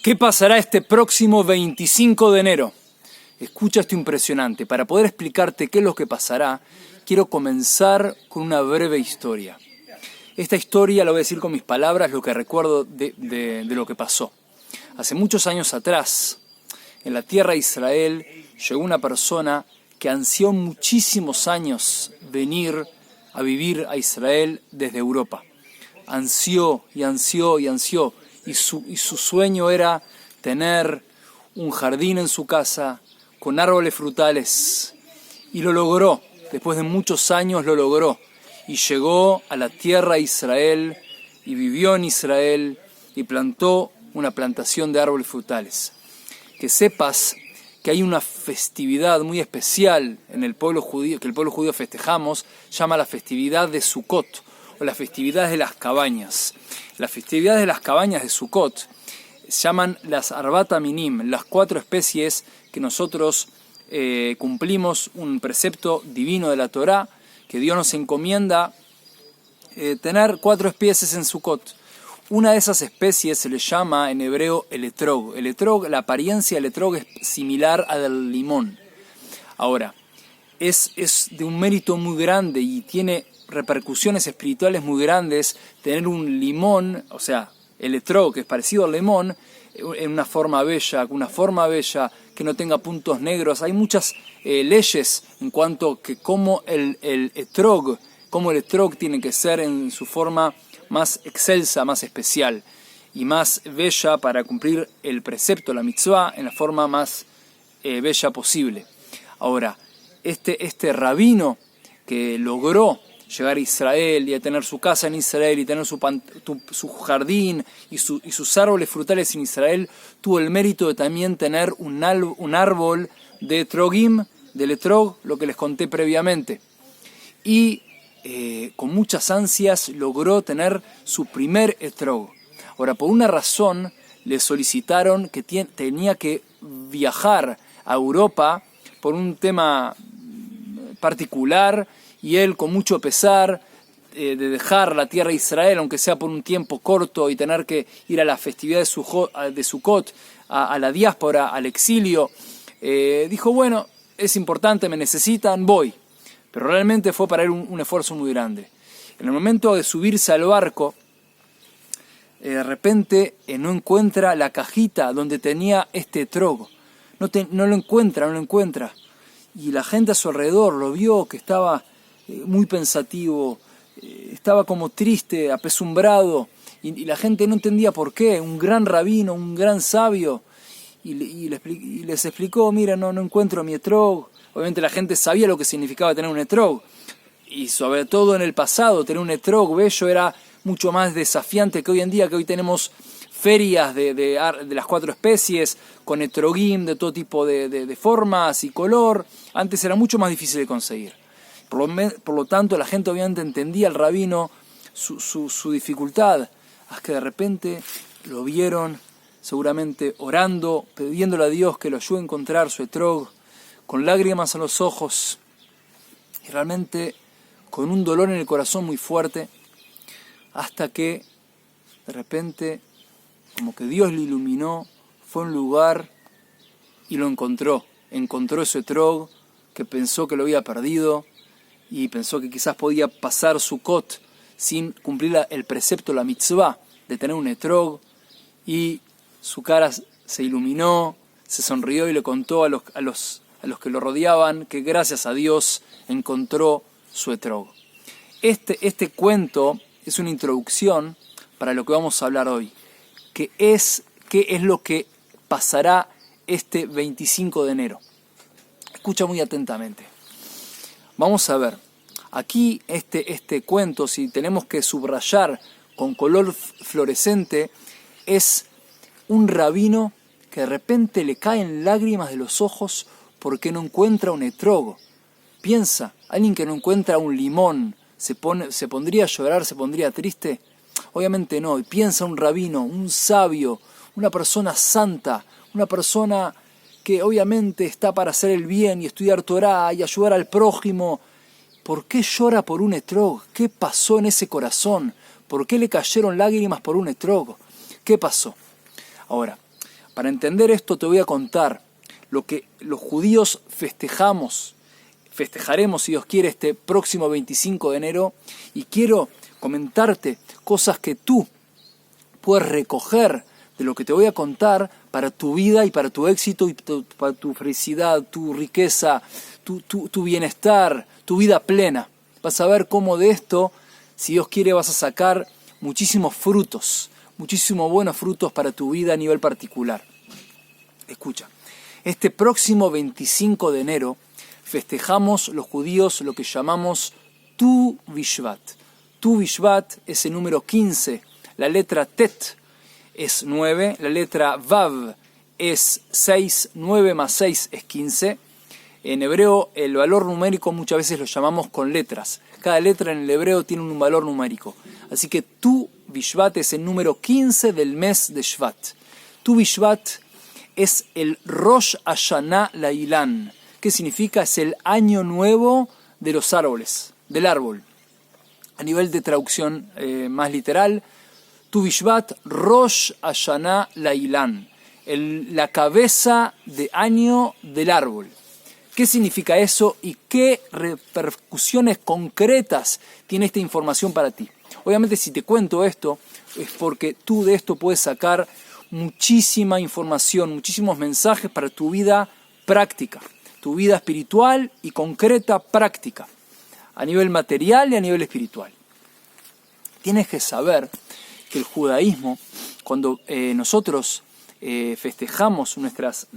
¿Qué pasará este próximo 25 de enero? Escucha esto impresionante. Para poder explicarte qué es lo que pasará, quiero comenzar con una breve historia. Esta historia la voy a decir con mis palabras, lo que recuerdo de lo que pasó. Hace muchos años atrás, en la tierra de Israel, llegó una persona que ansió muchísimos años venir a vivir a Israel desde Europa. Ansió y ansió y ansió. Y su sueño era tener un jardín en su casa con árboles frutales. Y lo logró. Después de muchos años lo logró. Y llegó a la tierra de Israel y vivió en Israel y plantó una plantación de árboles frutales. Que sepas que hay una festividad muy especial en el pueblo judío, que el pueblo judío festejamos, llama la festividad de Sukkot, o las festividades de las cabañas. Las festividades de las cabañas de Sukkot se llaman las Arbat Minim, las 4 especies que nosotros cumplimos un precepto divino de la Torá, que Dios nos encomienda tener 4 especies en Sukkot. Una de esas especies se le llama en hebreo el etrog. El etrog, la apariencia del etrog es similar a del limón. Ahora, es de un mérito muy grande y tiene repercusiones espirituales muy grandes tener un limón, o sea, el etrog, que es parecido al limón, en una forma bella, con una forma bella, que no tenga puntos negros. Hay muchas leyes en cuanto que cómo el etrog tiene que ser en su forma más excelsa, más especial y más bella para cumplir el precepto, la mitzvah, en la forma más bella posible. Ahora, este rabino que logró llegar a Israel y a tener su casa en Israel y tener su jardín y sus árboles frutales en Israel, tuvo el mérito de también tener un árbol de etrogim, del etrog, lo que les conté previamente. Y con muchas ansias logró tener su primer etrog. Ahora, por una razón, le solicitaron que tenía que viajar a Europa por un tema particular, y él, con mucho pesar de dejar la tierra de Israel, aunque sea por un tiempo corto, y tener que ir a la festividad de Sukkot, a la diáspora, al exilio, dijo, bueno, es importante, me necesitan, voy. Pero realmente fue para él un esfuerzo muy grande. En el momento de subirse al barco, de repente no encuentra la cajita donde tenía este etrog. No lo encuentra. Y la gente a su alrededor lo vio que estaba muy pensativo, estaba como triste, apesumbrado, y la gente no entendía por qué. Un gran rabino, un gran sabio, y les explicó, mira, no encuentro mi etrog. Obviamente la gente sabía lo que significaba tener un etrog, y sobre todo en el pasado, tener un etrog bello era mucho más desafiante que hoy en día, que hoy tenemos ferias de las 4 especies, con etrogim de todo tipo de formas y color. Antes era mucho más difícil de conseguir. Por lo tanto, la gente obviamente entendía al rabino su dificultad, hasta que de repente lo vieron seguramente orando, pidiéndole a Dios que lo ayude a encontrar su etrog, con lágrimas en los ojos y realmente con un dolor en el corazón muy fuerte, hasta que de repente, como que Dios le iluminó, fue a un lugar y lo encontró ese etrog que pensó que lo había perdido, y pensó que quizás podía pasar Sukkot sin cumplir el precepto, la mitzvah, de tener un etrog, y su cara se iluminó, se sonrió y le contó a los que lo rodeaban que gracias a Dios encontró su etrog. Este cuento es una introducción para lo que vamos a hablar hoy, qué es lo que pasará este 25 de enero. Escucha muy atentamente. Vamos a ver, aquí este cuento, si tenemos que subrayar con color fluorescente, es un rabino que de repente le caen lágrimas de los ojos porque no encuentra un etrog. Piensa, alguien que no encuentra un limón, ¿se pondría a llorar, se pondría triste? Obviamente no. Y piensa un rabino, un sabio, una persona santa, una persona que obviamente está para hacer el bien y estudiar Torá y ayudar al prójimo. ¿Por qué llora por un etrog? ¿Qué pasó en ese corazón? ¿Por qué le cayeron lágrimas por un etrog? ¿Qué pasó? Ahora, Para entender esto te voy a contar lo que los judíos festejaremos si Dios quiere este próximo 25 de enero y quiero comentarte cosas que tú puedes recoger de lo que te voy a contar para tu vida y para tu éxito y para tu felicidad, tu riqueza, tu bienestar, tu vida plena. Vas a ver cómo de esto, si Dios quiere, vas a sacar muchísimos frutos, muchísimos buenos frutos para tu vida a nivel particular. Escucha, este próximo 25 de enero festejamos los judíos lo que llamamos Tu Bishvat. Tu Bishvat es el número 15, la letra Tet es 9, la letra Vav es 6, 9 más 6 es 15. En hebreo el valor numérico muchas veces lo llamamos con letras. Cada letra en el hebreo tiene un valor numérico. Así que Tu Bishvat es el número 15 del mes de Shvat. Tu Bishvat es el Rosh Hashanah Lailan. ¿Qué significa? Es el año nuevo de los árboles, del árbol. A nivel de traducción más literal, Tu Bishvat Rosh Hashanah Lailan, la cabeza de año del árbol. ¿Qué significa eso y qué repercusiones concretas tiene esta información para ti? Obviamente si te cuento esto es porque tú de esto puedes sacar muchísima información, muchísimos mensajes para tu vida práctica, tu vida espiritual y concreta práctica, a nivel material y a nivel espiritual. Tienes que saber que el judaísmo, cuando nosotros festejamos nuestras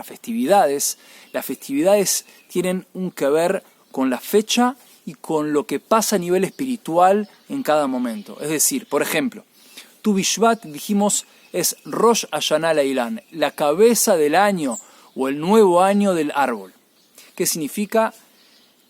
festividades, las festividades tienen un que ver con la fecha y con lo que pasa a nivel espiritual en cada momento. Es decir, por ejemplo, Tu Bishvat, dijimos, es Rosh Hashanah Lailan, la cabeza del año o el nuevo año del árbol. ¿Qué significa?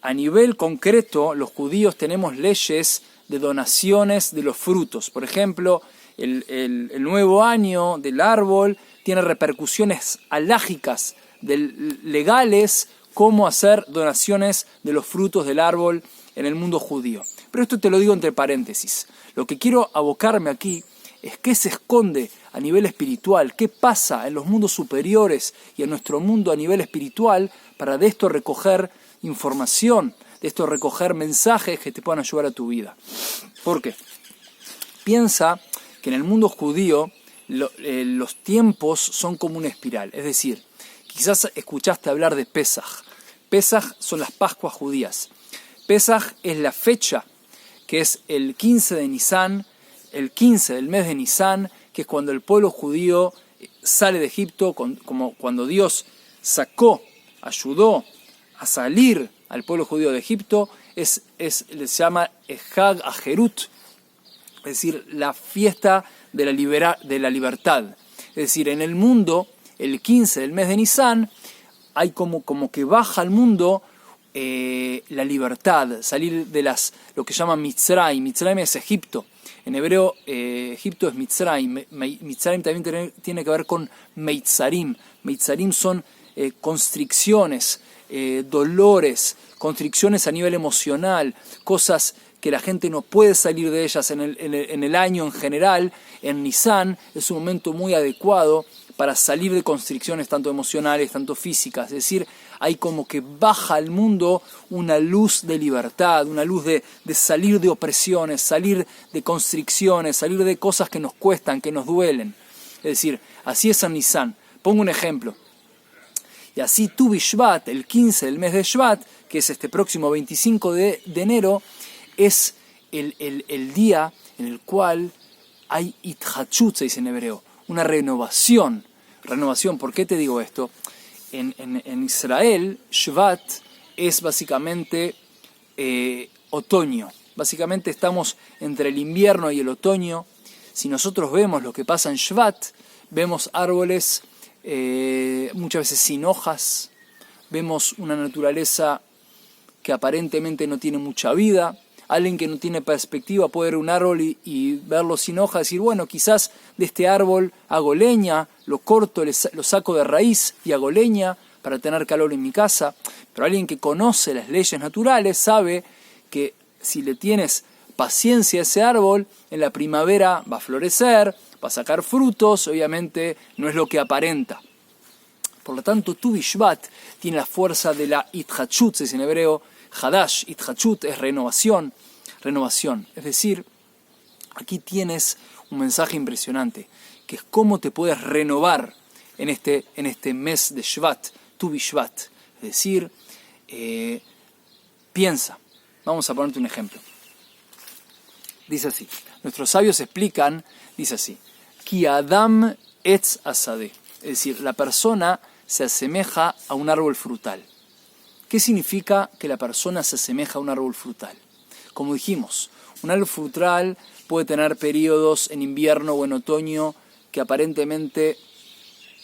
A nivel concreto, los judíos tenemos leyes de donaciones de los frutos. Por ejemplo, el nuevo año del árbol tiene repercusiones alágicas, legales, cómo hacer donaciones de los frutos del árbol en el mundo judío. Pero esto te lo digo entre paréntesis. Lo que quiero abocarme aquí es qué se esconde a nivel espiritual, qué pasa en los mundos superiores y en nuestro mundo a nivel espiritual para de esto recoger información, de esto recoger mensajes que te puedan ayudar a tu vida. ¿Por qué? Piensa que en el mundo judío los tiempos son como una espiral. Es decir, quizás escuchaste hablar de Pesaj. Pesaj son las Pascuas judías. Pesaj es la fecha que es el 15 de Nisan, el 15 del mes de Nisan, que es cuando el pueblo judío sale de Egipto, como cuando Dios ayudó a salir al pueblo judío de Egipto, se llama Hag Ajerut, es decir, la fiesta de la libertad. Es decir, en el mundo, el 15 del mes de Nisan, hay como que baja al mundo la libertad, salir de lo que llaman Mitzrayim. Mitzrayim es Egipto. En hebreo, Egipto es Mitzrayim. Mitzrayim también tiene que ver con Meitzarim. Meitzarim son constricciones, dolores, constricciones a nivel emocional, cosas que la gente no puede salir de ellas en el año en general. En Nisan es un momento muy adecuado para salir de constricciones tanto emocionales, tanto físicas. Es decir, hay como que baja al mundo una luz de libertad, una luz de salir de opresiones, salir de constricciones, salir de cosas que nos cuestan, que nos duelen. Es decir, así es San Nisan. Pongo un ejemplo. Y así Tu Bishvat, el 15 del mes de Shvat, que es este próximo 25 de enero, es el día en el cual hay Itchachut, se dice en hebreo, una renovación. Renovación, ¿por qué te digo esto? En Israel, Shvat es básicamente otoño. Básicamente estamos entre el invierno y el otoño. Si nosotros vemos lo que pasa en Shvat, vemos árboles muchas veces sin hojas, vemos una naturaleza que aparentemente no tiene mucha vida. Alguien que no tiene perspectiva puede ver un árbol y verlo sin hojas y decir, bueno, quizás de este árbol hago leña, lo corto, lo saco de raíz y hago leña para tener calor en mi casa. Pero alguien que conoce las leyes naturales sabe que si le tienes paciencia a ese árbol, en la primavera va a florecer, va a sacar frutos, obviamente no es lo que aparenta. Por lo tanto, Tu Bishvat tiene la fuerza de la Itchachut, se dice en hebreo, Hadash, Itchachut es renovación. Es decir, aquí tienes un mensaje impresionante, que es cómo te puedes renovar en este mes de Shvat, Tu Bishvat. Es decir, piensa. Vamos a ponerte un ejemplo. Dice así, nuestros sabios explican, dice así, Ki Adam etz asadeh, es decir, la persona se asemeja a un árbol frutal. ¿Qué significa que la persona se asemeja a un árbol frutal? Como dijimos, un árbol frutal puede tener periodos en invierno o en otoño que aparentemente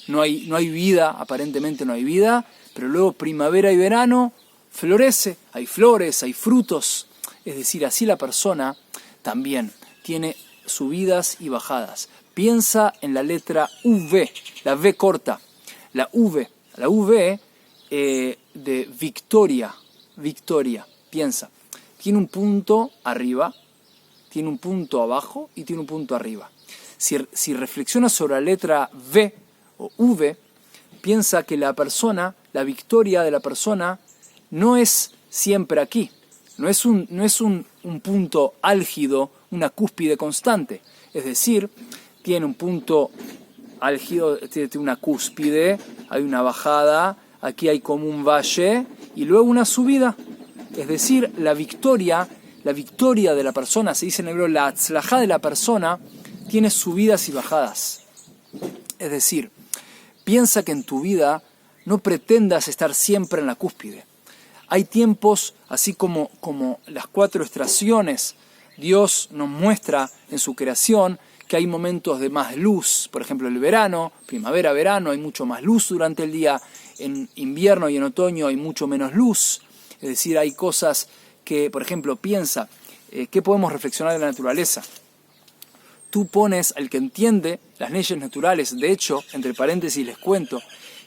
no hay vida, pero luego primavera y verano florece, hay flores, hay frutos. Es decir, así la persona también tiene subidas y bajadas. Piensa en la letra V, la V corta. La V de victoria, piensa, tiene un punto arriba, tiene un punto abajo y tiene un punto arriba. Si reflexionas sobre la letra V o V, piensa que la victoria de la persona no es siempre aquí, no es un punto álgido, una cúspide constante, es decir, tiene un punto álgido, tiene una cúspide, hay una bajada, aquí hay como un valle y luego una subida. Es decir, la victoria de la persona, se dice en hebreo, la atzlajá de la persona, tiene subidas y bajadas. Es decir, piensa que en tu vida no pretendas estar siempre en la cúspide. Hay tiempos, así como las 4 estaciones, Dios nos muestra en su creación que hay momentos de más luz, por ejemplo el verano, primavera, verano, hay mucho más luz durante el día, en invierno y en otoño hay mucho menos luz, es decir, hay cosas que, por ejemplo, piensa, ¿qué podemos reflexionar de la naturaleza? Tú pones al que entiende las leyes naturales, de hecho, entre paréntesis les cuento,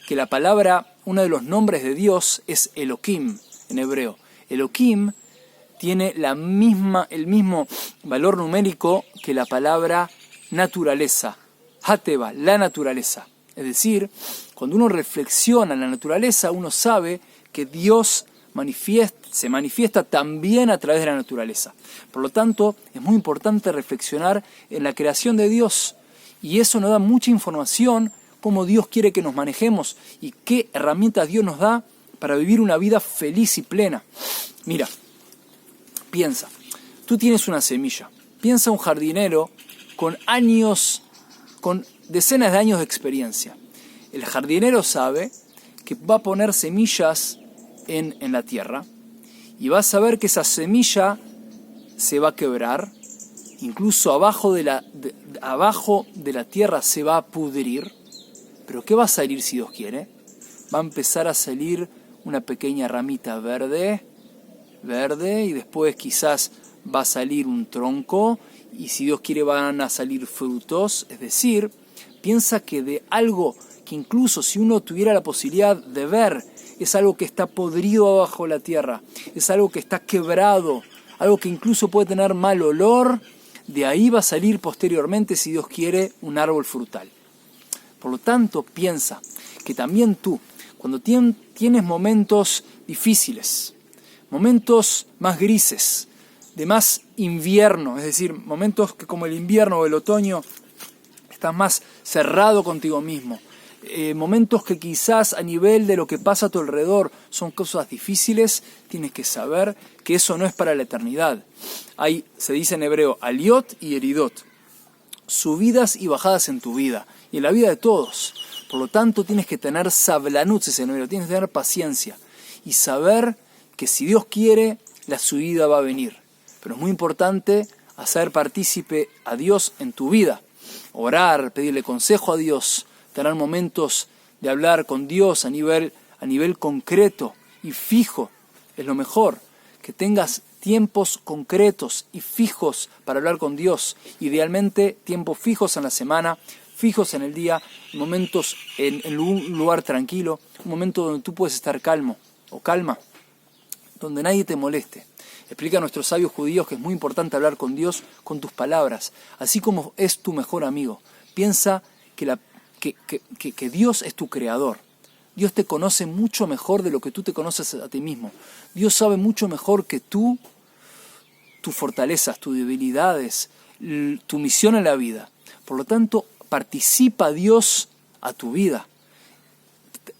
que la palabra, uno de los nombres de Dios es Elohim en hebreo. Elohim tiene el mismo valor numérico que la palabra naturaleza, Hateva, la naturaleza. Es decir, cuando uno reflexiona en la naturaleza, uno sabe que Dios se manifiesta también a través de la naturaleza. Por lo tanto, es muy importante reflexionar en la creación de Dios. Y eso nos da mucha información, cómo Dios quiere que nos manejemos y qué herramientas Dios nos da para vivir una vida feliz y plena. Mira, piensa, tú tienes una semilla. Piensa un jardinero con decenas de años de experiencia. El jardinero sabe que va a poner semillas en la tierra y va a saber que esa semilla se va a quebrar, incluso abajo de la tierra se va a pudrir. Pero ¿qué va a salir si Dios quiere? Va a empezar a salir una pequeña ramita verde y después quizás va a salir un tronco y si Dios quiere van a salir frutos. Es decir, piensa que de algo que incluso si uno tuviera la posibilidad de ver, es algo que está podrido abajo de la tierra, es algo que está quebrado, algo que incluso puede tener mal olor, de ahí va a salir posteriormente, si Dios quiere, un árbol frutal. Por lo tanto, piensa que también tú, cuando tienes momentos difíciles, momentos más grises, de más invierno, es decir, momentos que como el invierno o el otoño estás más cerrado contigo mismo, momentos que quizás a nivel de lo que pasa a tu alrededor son cosas difíciles, tienes que saber que eso no es para la eternidad. Se dice en hebreo, aliot y eridot, subidas y bajadas en tu vida y en la vida de todos. Por lo tanto, tienes que tener sablanut, tienes que tener paciencia y saber que si Dios quiere, la subida va a venir. Pero es muy importante hacer partícipe a Dios en tu vida, orar, pedirle consejo a Dios, tener momentos de hablar con Dios a nivel concreto y fijo. Es lo mejor, que tengas tiempos concretos y fijos para hablar con Dios. Idealmente, tiempos fijos en la semana, fijos en el día, momentos en un lugar tranquilo, un momento donde tú puedes estar calmo o calma, donde nadie te moleste. Explica a nuestros sabios judíos que es muy importante hablar con Dios con tus palabras, así como es tu mejor amigo. Piensa que Dios es tu creador. Dios te conoce mucho mejor de lo que tú te conoces a ti mismo. Dios sabe mucho mejor que tú tus fortalezas, tus debilidades, tu misión en la vida. Por lo tanto, participa Dios a tu vida.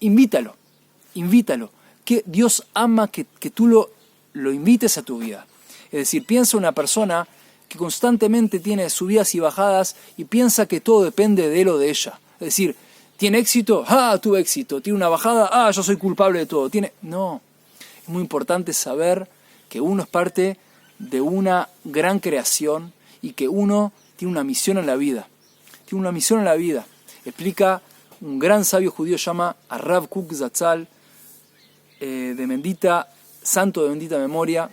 Invítalo. Que Dios ama que tú lo invites a tu vida. Es decir, piensa una persona que constantemente tiene subidas y bajadas y piensa que todo depende de él o de ella. Es decir, ¿tiene éxito? Tuve éxito. ¿Tiene una bajada? Yo soy culpable de todo. No. Es muy importante saber que uno es parte de una gran creación y que uno tiene una misión en la vida. Explica un gran sabio judío, llama a Rav Kook Zatzal, santo de bendita memoria.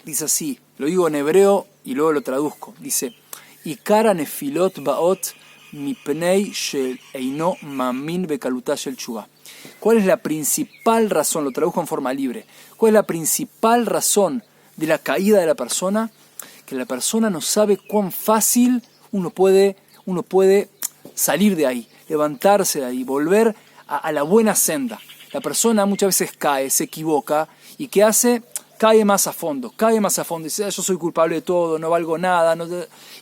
Dice así, lo digo en hebreo y luego lo traduzco. Dice, Ikara nefilot baot mipnei shel eino mamin bekalutah shel tshuva. ¿Cuál es la principal razón? Lo tradujo en forma libre. ¿Cuál es la principal razón de la caída de la persona? Que la persona no sabe cuán fácil uno puede salir de ahí, levantarse de ahí, volver a la buena senda. La persona muchas veces cae, se equivoca, y ¿qué hace? Cae más a fondo, dice, yo soy culpable de todo, no valgo nada,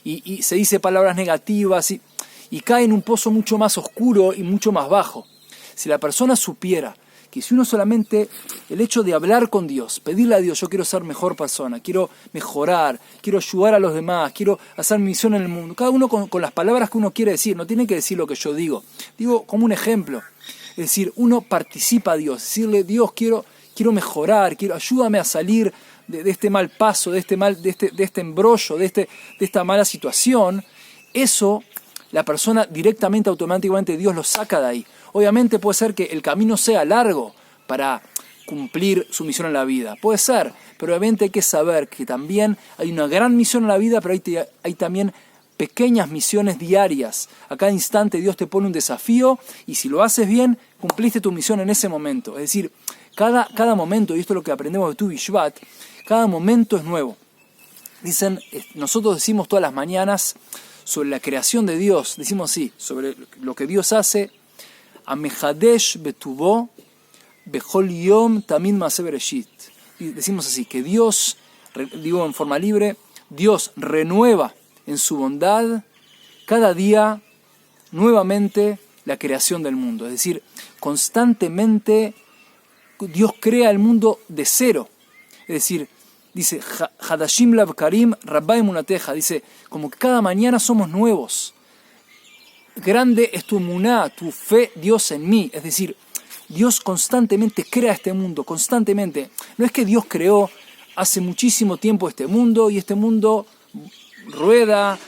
y se dice palabras negativas, y cae en un pozo mucho más oscuro y mucho más bajo. Si la persona supiera que si uno solamente, el hecho de hablar con Dios, pedirle a Dios, yo quiero ser mejor persona, quiero mejorar, quiero ayudar a los demás, quiero hacer mi misión en el mundo, cada uno con las palabras que uno quiere decir, no tiene que decir lo que yo digo como un ejemplo, es decir, uno participa a Dios, decirle, Dios, quiero mejorar, ayúdame a salir de este mal paso, de este embrollo, de esta mala situación. Eso, la persona directamente, automáticamente, Dios lo saca de ahí. Obviamente puede ser que el camino sea largo para cumplir su misión en la vida. Puede ser, pero obviamente hay que saber que también hay una gran misión en la vida, pero hay también pequeñas misiones diarias. A cada instante Dios te pone un desafío y si lo haces bien, cumpliste tu misión en ese momento. Es decir, cada momento, y esto es lo que aprendemos de Tu Bishvat, cada momento es nuevo. Nosotros decimos todas las mañanas sobre la creación de Dios, decimos así, sobre lo que Dios hace, Amehadesh betubo bechol yom tamid maaseh bereshit. Y decimos así, que Dios, digo en forma libre, Dios renueva en su bondad cada día nuevamente la creación del mundo. Es decir, constantemente Dios crea el mundo de cero. Es decir, dice, Hadashim labkarim rabba emunateja, dice, como que cada mañana somos nuevos. Grande es tu emuná, tu fe, Dios en mí. Es decir, Dios constantemente crea este mundo, constantemente. No es que Dios creó hace muchísimo tiempo este mundo y este mundo rueda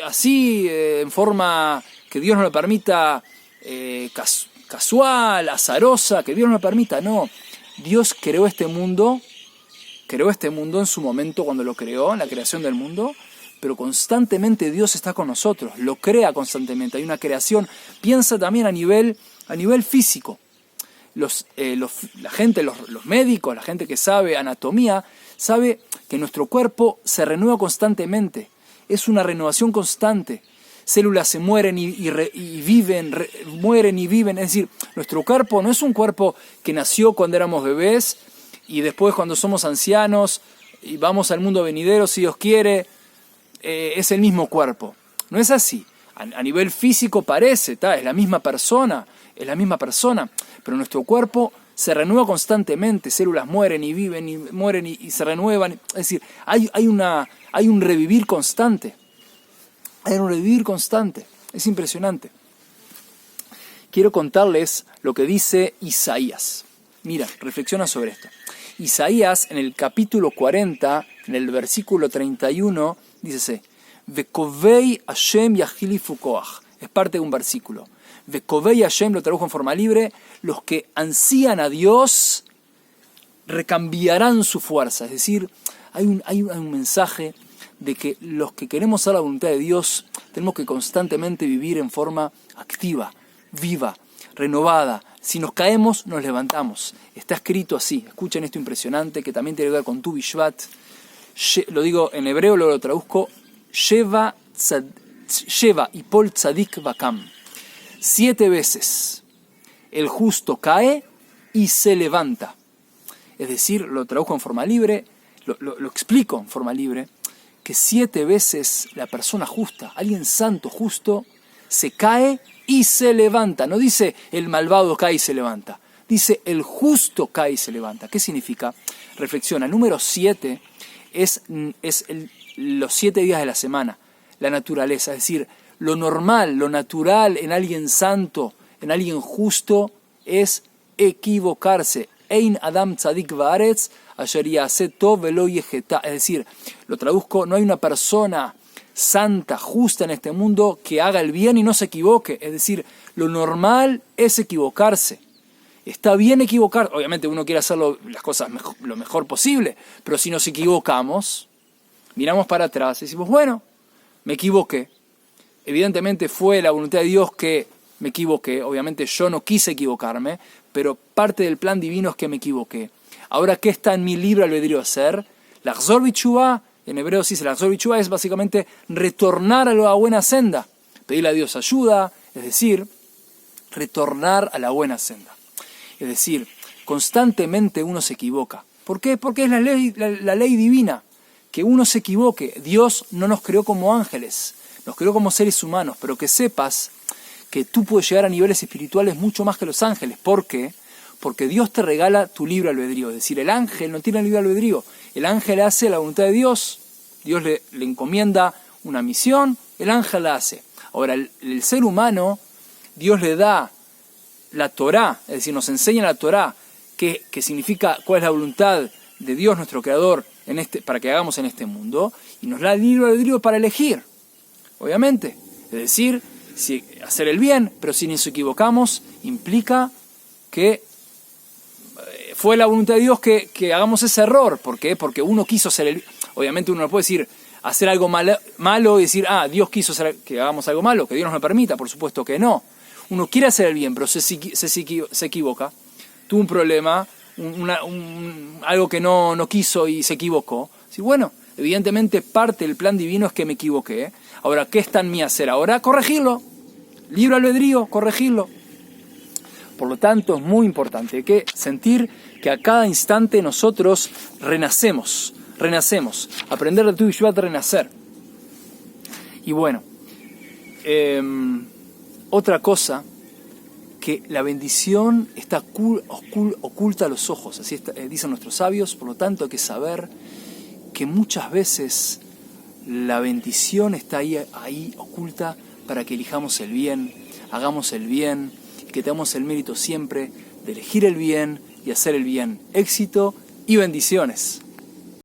así, en forma que Dios no lo permita, casual, azarosa, que Dios no lo permita. No, Dios creó este mundo en su momento cuando lo creó, en la creación del mundo, pero constantemente Dios está con nosotros, lo crea constantemente, hay una creación. Piensa también a nivel físico. La gente, los médicos, la gente que sabe anatomía, sabe que nuestro cuerpo se renueva constantemente, es una renovación constante. Células se mueren y viven, mueren y viven, es decir, nuestro cuerpo no es un cuerpo que nació cuando éramos bebés y después cuando somos ancianos y vamos al mundo venidero, si Dios quiere, es el mismo cuerpo. No es así. A nivel físico parece, es la misma persona, pero nuestro cuerpo se renueva constantemente, células mueren y viven y mueren y se renuevan. Es decir, hay un revivir constante. Es impresionante. Quiero contarles lo que dice Isaías. Mira, reflexiona sobre esto. Isaías, en el capítulo 40, en el versículo 31, dice: Vekovei Hashem yachilifu koach. Es parte de un versículo. Vekovei Hashem, lo tradujo en forma libre, los que ansían a Dios recambiarán su fuerza. Es decir, hay un mensaje de que los que queremos hacer la voluntad de Dios tenemos que constantemente vivir en forma activa, viva, renovada. Es Si nos caemos, nos levantamos. Está escrito así. Escuchen esto impresionante que también tiene que ver con Tu Bishvat. Lo digo en hebreo, luego lo traduzco. Sheva Ipol Tzadik Bakam. 7 veces el justo cae y se levanta. Es decir, lo traduzco en forma libre, lo explico en forma libre, que 7 veces la persona justa, alguien santo, justo, se cae y se levanta. No dice el malvado cae y se levanta. Dice el justo cae y se levanta. ¿Qué significa? Reflexiona. El número 7 es los 7 días de la semana. La naturaleza. Es decir, lo normal, lo natural en alguien santo, en alguien justo, es equivocarse. Ein Adam Tzadik Baaretz asher ya'aseh tov velo yeheta. Es decir, lo traduzco, no hay una persona santa, justa en este mundo que haga el bien y no se equivoque. Es decir, lo normal es equivocarse. Está bien equivocar. Obviamente uno quiere hacer las cosas lo mejor posible, pero si nos equivocamos, miramos para atrás y decimos, bueno, me equivoqué. Evidentemente fue la voluntad de Dios que me equivoqué. Obviamente yo no quise equivocarme, pero parte del plan divino es que me equivoqué. Ahora, ¿qué está en mi libre albedrío hacer? La Chzor B'Teshuvah, en hebreo se dice la Chzor B'Teshuvah, es básicamente retornar a la buena senda. Pedirle a Dios ayuda, es decir, retornar a la buena senda. Es decir, constantemente uno se equivoca. ¿Por qué? Porque es la ley divina, que uno se equivoque. Dios no nos creó como ángeles, nos creó como seres humanos, pero que sepas que tú puedes llegar a niveles espirituales mucho más que los ángeles. ¿Por qué? Porque Dios te regala tu libre albedrío. Es decir, el ángel no tiene libre albedrío. El ángel hace la voluntad de Dios. Dios le encomienda una misión, el ángel la hace. Ahora, el ser humano, Dios le da la Torá, es decir, nos enseña la Torá, que significa cuál es la voluntad de Dios, nuestro Creador, para que hagamos en este mundo, y nos da el libre albedrío para elegir, obviamente. Es decir, hacer el bien, pero si nos equivocamos, implica que fue la voluntad de Dios que hagamos ese error. ¿Por qué? Porque uno quiso hacer el bien. Obviamente uno no puede decir, hacer algo malo y decir, Dios quiso que hagamos algo malo, que Dios nos lo permita. Por supuesto que no. Uno quiere hacer el bien, pero se equivoca. Tuvo un problema, algo que no quiso y se equivocó. Sí, bueno, evidentemente parte del plan divino es que me equivoqué. Ahora, ¿qué está en mí hacer ahora? Corregirlo. Libre albedrío, corregirlo. Por lo tanto, es muy importante que sentir que a cada instante nosotros renacemos. Aprender de Tu Bishvat, renacer. Y bueno, otra cosa, que la bendición está oculta a los ojos, así dicen nuestros sabios. Por lo tanto hay que saber que muchas veces la bendición está ahí oculta para que elijamos el bien, hagamos el bien, y que tengamos el mérito siempre de elegir el bien y hacer el bien. Éxito y bendiciones.